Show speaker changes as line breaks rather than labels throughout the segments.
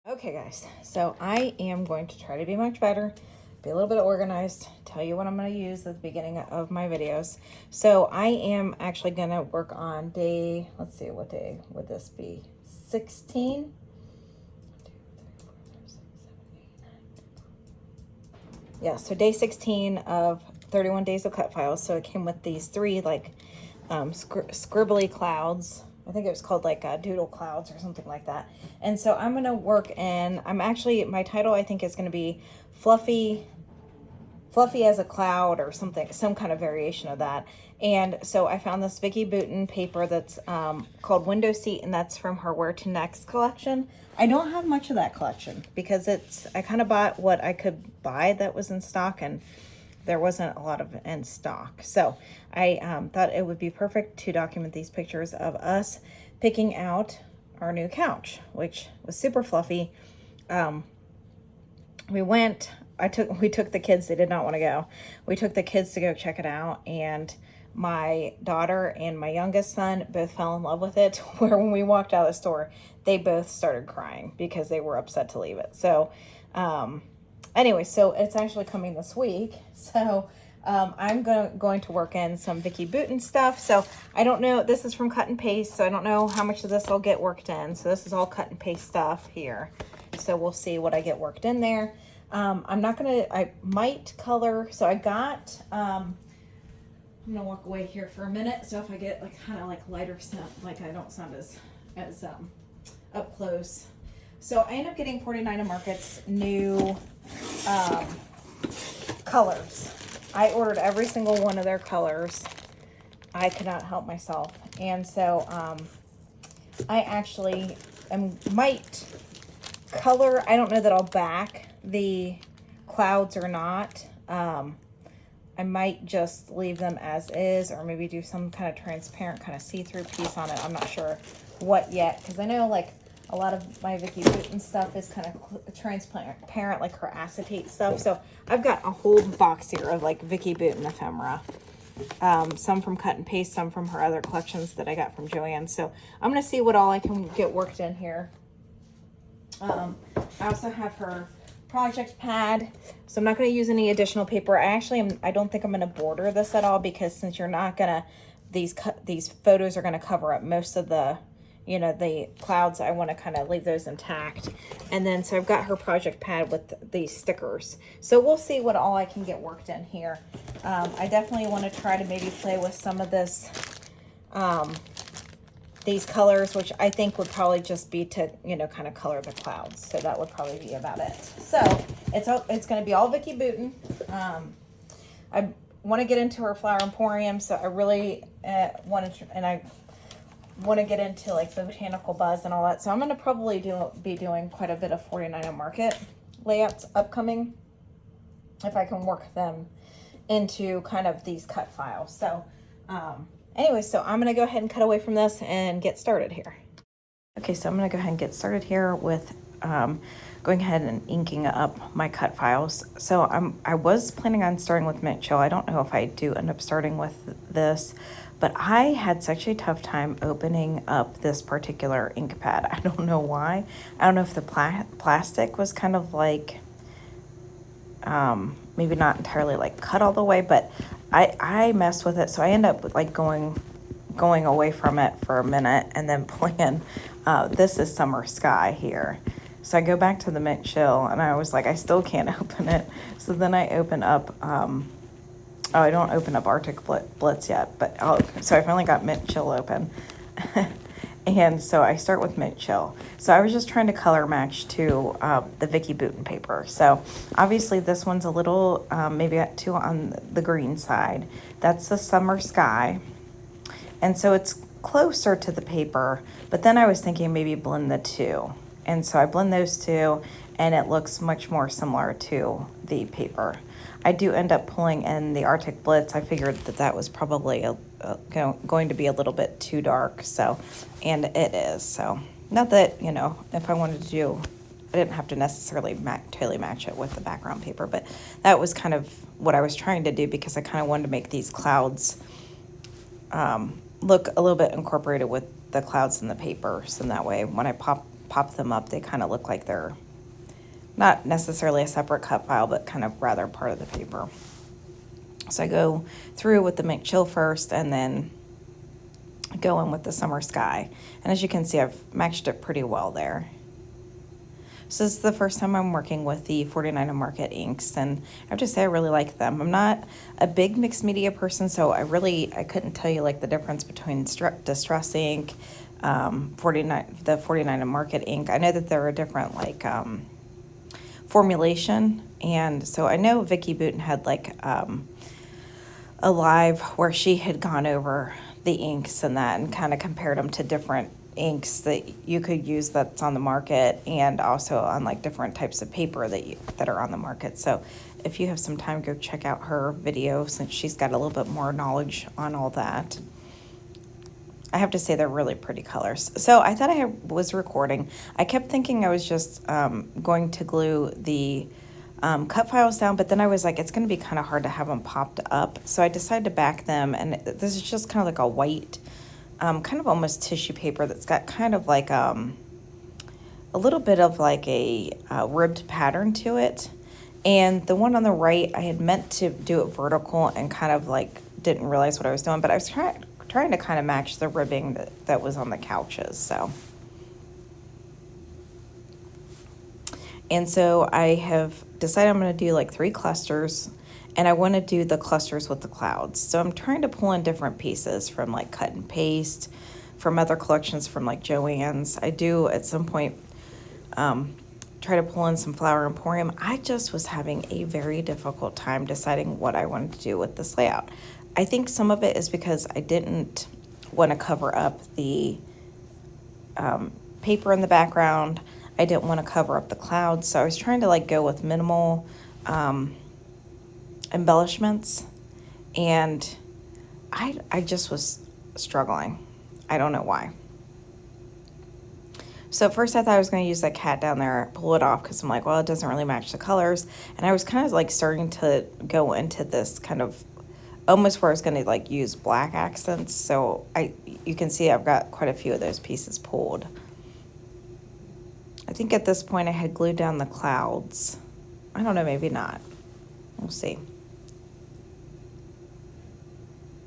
Okay guys, so I am going to try to be much better, be a little bit organized, tell you what I'm going to use at the beginning of my videos. So I am actually going to work on day, let's see, what day would this be? 16? Yeah, so day 16 of 31 Days of Cutfiles. So it came with these three like scribbly clouds. I think it was called like doodle clouds or something like that. And so I'm gonna work in, my title I think is gonna be Fluffy as a Cloud or something, some kind of variation of that. And so I found this Vicki Boutin paper that's called Window Seat, and that's from her Where to Next collection. I don't have much of that collection because I kind of bought what I could buy that was in stock, and there wasn't a lot of in stock. So I thought it would be perfect to document these pictures of us picking out our new couch, which was super fluffy. We took the kids, they did not want to go. We took the kids to go check it out, and my daughter and my youngest son both fell in love with it, where when we walked out of the store, they both started crying because they were upset to leave it. So anyway, so it's actually coming this week. So I'm going to work in some Vicki Boutin stuff. So I don't know, this is from Cut and Paste, so I don't know how much of this I'll get worked in. So this is all cut and paste stuff here. So we'll see what I get worked in there. I might color. So I got, I'm gonna walk away here for a minute. So if I get like kind of like lighter scent, like I don't sound as up close. So I ended up getting 49 Market's new colors. I ordered every single one of their colors. I could not help myself. And so I actually might color. I don't know that I'll back the clouds or not. I might just leave them as is, or maybe do some kind of transparent kind of see-through piece on it. I'm not sure what yet, because I know like a lot of my Vicki Boutin stuff is kind of transparent, like her acetate stuff. So I've got a whole box here of like Vicki Boutin ephemera. Some from Cut and Paste, some from her other collections that I got from Joanne. So I'm going to see what all I can get worked in here. I also have her project pad, so I'm not going to use any additional paper. I don't think I'm going to border this at all, because since you're not going to, these photos are going to cover up most of the, the clouds. I want to kind of leave those intact. And then, so I've got her project pad with these stickers. So we'll see what all I can get worked in here. I definitely want to try to maybe play with some of this, these colors, which I think would probably just be to, kind of color the clouds. So that would probably be about it. So it's going to be all Vicki Boutin. I want to get into her Flower Emporium. So I really want to get into like the Botanical Buzz and all that. So I'm going to probably be doing quite a bit of 49 Market layouts upcoming, if I can work them into kind of these cut files. So anyway, so I'm going to go ahead and cut away from this and get started here. Okay, so I'm going to go ahead and get started here with going ahead and inking up my cut files. So I was planning on starting with Mint Chill. I don't know if I do end up starting with this, but I had such a tough time opening up this particular ink pad. I don't know why. I don't know if the plastic was kind of like, maybe not entirely like cut all the way, but I messed with it. So I end up like going away from it for a minute and then pulling this is Summer Sky here. So I go back to the Mint Chill and I was like, I still can't open it. So then I open up, I don't open up Arctic Blitz yet, but so I finally got Mint Chill open. And so I start with Mint Chill. So I was just trying to color match to the Vicki Boutin paper. So obviously this one's a little, maybe too on the green side. That's the Summer Sky. And so it's closer to the paper, but then I was thinking maybe blend the two. And so I blend those two and it looks much more similar to the paper. I do end up pulling in the Arctic Blitz. I figured that was probably going to be a little bit too dark. So, and it is. So not that, if I wanted to do, I didn't have to necessarily totally match it with the background paper, but that was kind of what I was trying to do, because I kind of wanted to make these clouds look a little bit incorporated with the clouds in the paper. So that way when I pop pop them up, they kind of look like they're not necessarily a separate cut file, but kind of rather part of the paper. So I go through with the Mint Chill first, and then go in with the Summer Sky. And as you can see, I've matched it pretty well there. So this is the first time I'm working with the 49 and Market inks, and I have to say I really like them. I'm not a big mixed media person, so I couldn't tell you like the difference between Distress ink, the 49 and Market ink. I know that there are different like formulation, and so I know Vicki Boutin had like a live where she had gone over the inks and that and kind of compared them to different inks that you could use that's on the market, and also on like different types of paper that are on the market. So if you have some time, go check out her video, since she's got a little bit more knowledge on all that. I have to say they're really pretty colors. So I thought I was recording. I kept thinking I was just going to glue the cut files down, but then I was like, it's going to be kind of hard to have them popped up. So I decided to back them, and this is just kind of like a white, kind of almost tissue paper that's got kind of like a little bit of like a ribbed pattern to it. And the one on the right, I had meant to do it vertical and kind of like didn't realize what I was doing, but I was trying to kind of match the ribbing that was on the couches. So I have decided I'm going to do like 3 clusters, and I want to do the clusters with the clouds. So I'm trying to pull in different pieces from like cut and paste, from other collections from like Joann's. I do at some point try to pull in some Flower Emporium. I just was having a very difficult time deciding what I wanted to do with this layout. I think some of it is because I didn't want to cover up the paper in the background. I didn't want to cover up the clouds, so I was trying to like go with minimal embellishments, and I just was struggling. I don't know why. So at first I thought I was going to use that cat down there, pull it off, because I'm like, well, it doesn't really match the colors. And I was kind of like starting to go into this kind of almost where I was going to like use black accents. So you can see I've got quite a few of those pieces pulled. I think at this point I had glued down the clouds. I don't know, maybe not. We'll see.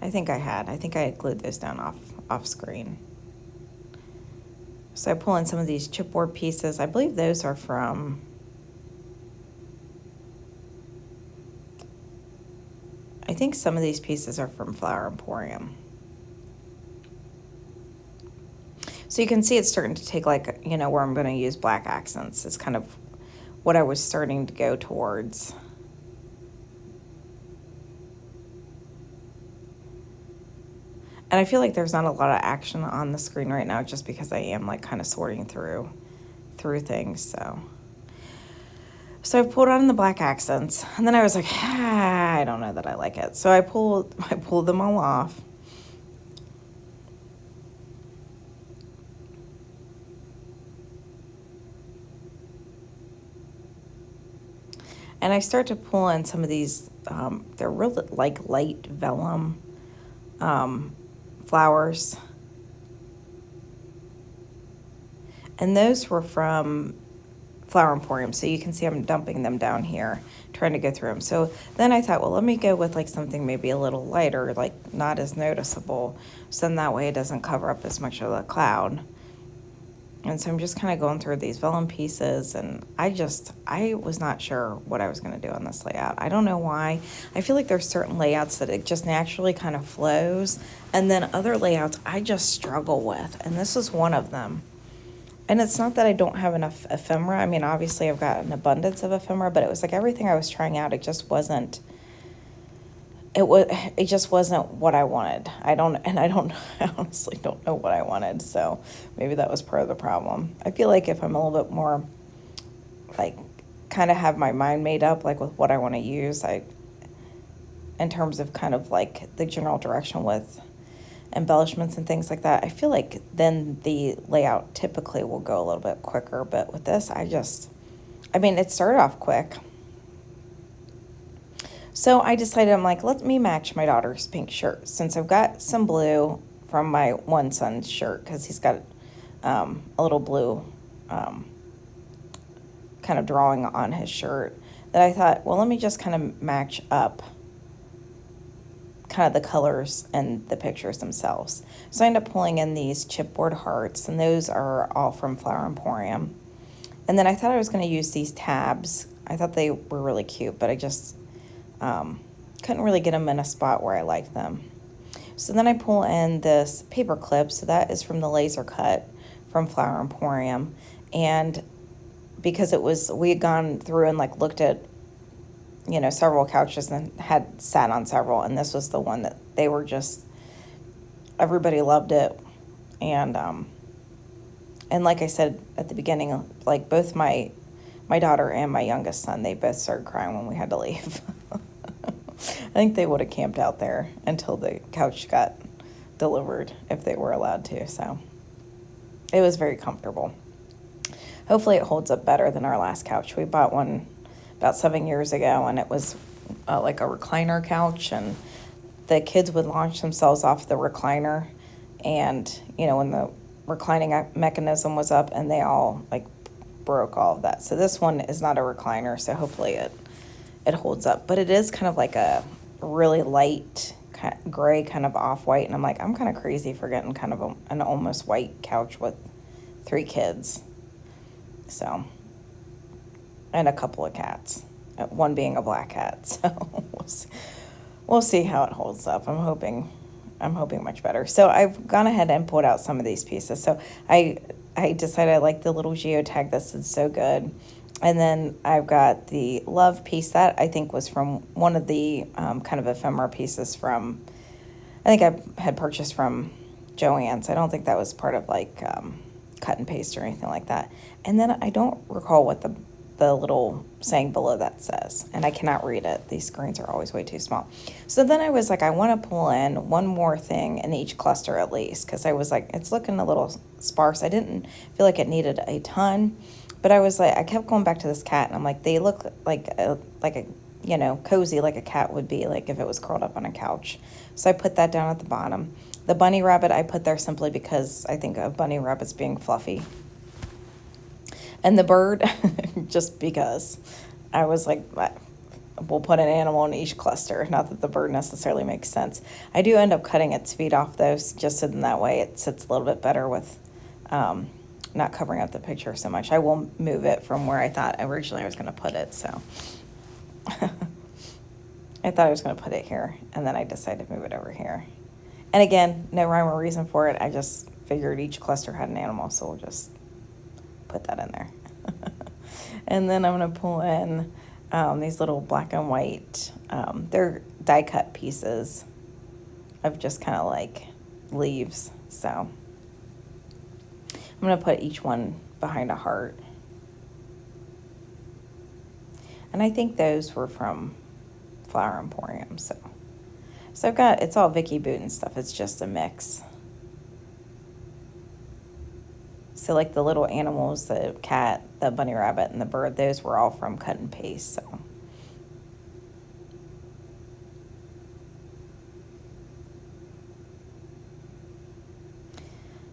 I think I had glued those down off screen. So I pull in some of these chipboard pieces. I believe those are from, I think some of these pieces are from Flower Emporium. So you can see it's starting to take like, you know, where I'm going to use black accents. It's kind of what I was starting to go towards. And I feel like there's not a lot of action on the screen right now, just because I am like kind of sorting through things. So I pulled on the black accents, and then I was like, I don't know that I like it. So I pulled them all off. And I start to pull in some of these, they're really like light vellum flowers. And those were from Flower Emporium. So you can see I'm dumping them down here, trying to go through them. So then I thought, well, let me go with like something maybe a little lighter, like not as noticeable. So then that way it doesn't cover up as much of the cloud. And so I'm just kind of going through these vellum pieces, and I was not sure what I was going to do on this layout. I don't know why. I feel like there's certain layouts that it just naturally kind of flows, and then other layouts I just struggle with, and this is one of them. And it's not that I don't have enough ephemera. I mean, obviously I've got an abundance of ephemera, but it was like everything I was trying out, it just wasn't what I wanted. I honestly don't know what I wanted, so maybe that was part of the problem. I feel like if I'm a little bit more, like, kind of have my mind made up, like, with what I want to use, in terms of kind of, like, the general direction with embellishments and things like that, I feel like then the layout typically will go a little bit quicker, but with this, it started off quick. So I decided, I'm like, let me match my daughter's pink shirt, since I've got some blue from my one son's shirt, because he's got a little blue kind of drawing on his shirt, that I thought, well, let me just kind of match up kind of the colors and the pictures themselves. So I ended up pulling in these chipboard hearts, and those are all from Flower Emporium. And then I thought I was going to use these tabs. I thought they were really cute, but I just couldn't really get them in a spot where I liked them. So then I pull in this paper clip. So that is from the laser cut from Flower Emporium. And because we had gone through and like looked at, you know, several couches and had sat on several, and this was the one that they were just, everybody loved it. And like I said at the beginning, like both my daughter and my youngest son, they both started crying when we had to leave. I think they would have camped out there until the couch got delivered, if they were allowed to. So it was very comfortable. Hopefully it holds up better than our last couch. We bought one about 7 years ago, and it was like a recliner couch, and the kids would launch themselves off the recliner, and you know, when the reclining mechanism was up, and they all like broke all of that. So this one is not a recliner, so hopefully it holds up. But it is kind of like a really light gray, kind of off-white, and I'm like, I'm kind of crazy for getting kind of an almost white couch with 3 kids. So, and a couple of cats, one being a black cat. So we'll see how it holds up. I'm hoping much better. So I've gone ahead and pulled out some of these pieces. So I decided I like the little geotag. This is so good. And then I've got the love piece that I think was from one of the kind of ephemera pieces from, I think I had purchased from Joann's. I don't think that was part of like cut and paste or anything like that. And then I don't recall what the little saying below that says, and I cannot read it. These screens are always way too small. So then I was like, I want to pull in one more thing in each cluster at least, because I was like, it's looking a little sparse. I didn't feel like it needed a ton, but I was like, I kept going back to this cat, and I'm like, they look like a you know, cozy, like a cat would be like if it was curled up on a couch. So I put that down at the bottom. The bunny rabbit I put there simply because I think of bunny rabbits being fluffy. And the bird, just because I was like, we'll put an animal in each cluster. Not that the bird necessarily makes sense. I do end up cutting its feet off, though, just so in that way it sits a little bit better with not covering up the picture so much. I will move it from where I thought originally I was going to put it. So I thought I was going to put it here, and then I decided to move it over here. And again, no rhyme or reason for it. I just figured each cluster had an animal, so we'll just put that in there. And then I'm going to pull in these little black and white, they're die cut pieces of just kind of like leaves. So I'm going to put each one behind a heart. And I think those were from Flower Emporium. So I've got, it's all Vicki Boutin stuff. It's just a mix. So like the little animals, the cat, the bunny rabbit, and the bird, those were all from cut and paste. So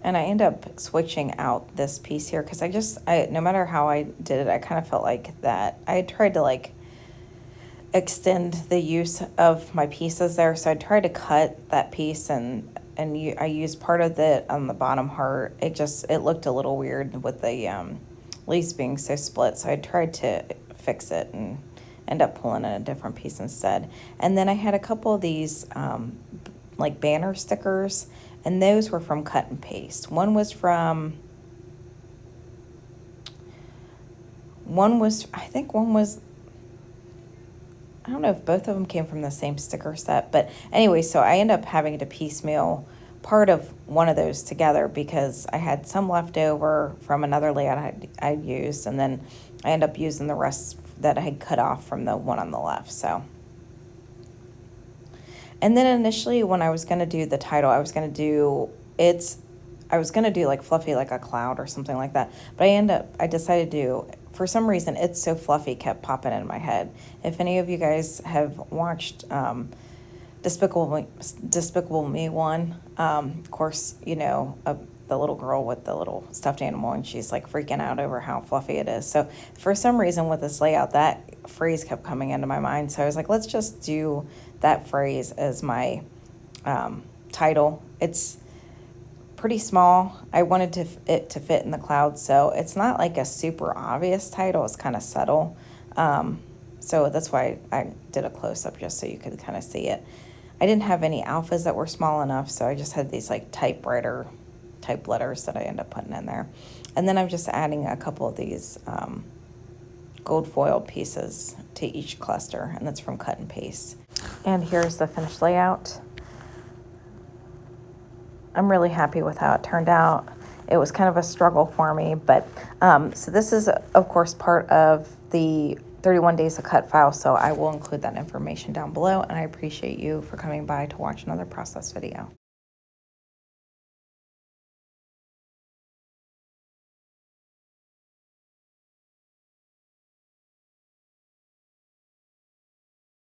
and I end up switching out this piece here because no matter how I did it, I kind of felt like that I tried to like extend the use of my pieces there. So I tried to cut that piece I used part of it on the bottom heart. It looked a little weird with the leaves being so split. So I tried to fix it and end up pulling in a different piece instead. And then I had a couple of these like banner stickers, and those were from cut and paste. I don't know if both of them came from the same sticker set, but anyway, so I ended up having to piecemeal part of one of those together because I had some left over from another layout I'd used, and then I ended up using the rest that I had cut off from the one on the left. So, and then initially when I was going to do the title, I was going to do like fluffy like a cloud or something like that, but I decided to do, for some reason, It's So Fluffy kept popping in my head. If any of you guys have watched Despicable Me 1, of course, you know, the little girl with the little stuffed animal, and she's like freaking out over how fluffy it is. So for some reason with this layout, that phrase kept coming into my mind. So I was like, let's just do that phrase as my title. It's pretty small. I wanted it to fit in the clouds, so it's not like a super obvious title. It's kind of subtle. So that's why I did a close-up just so you could kind of see it. I didn't have any alphas that were small enough, so I just had these like typewriter type letters that I end up putting in there. And then I'm just adding a couple of these gold foil pieces to each cluster, and that's from Cut and Paste. And here's the finished layout. I'm really happy with how it turned out. It was kind of a struggle for me, but so this is, of course, part of the 31 Days of Cutfile, so I will include that information down below, and I appreciate you for coming by to watch another process video.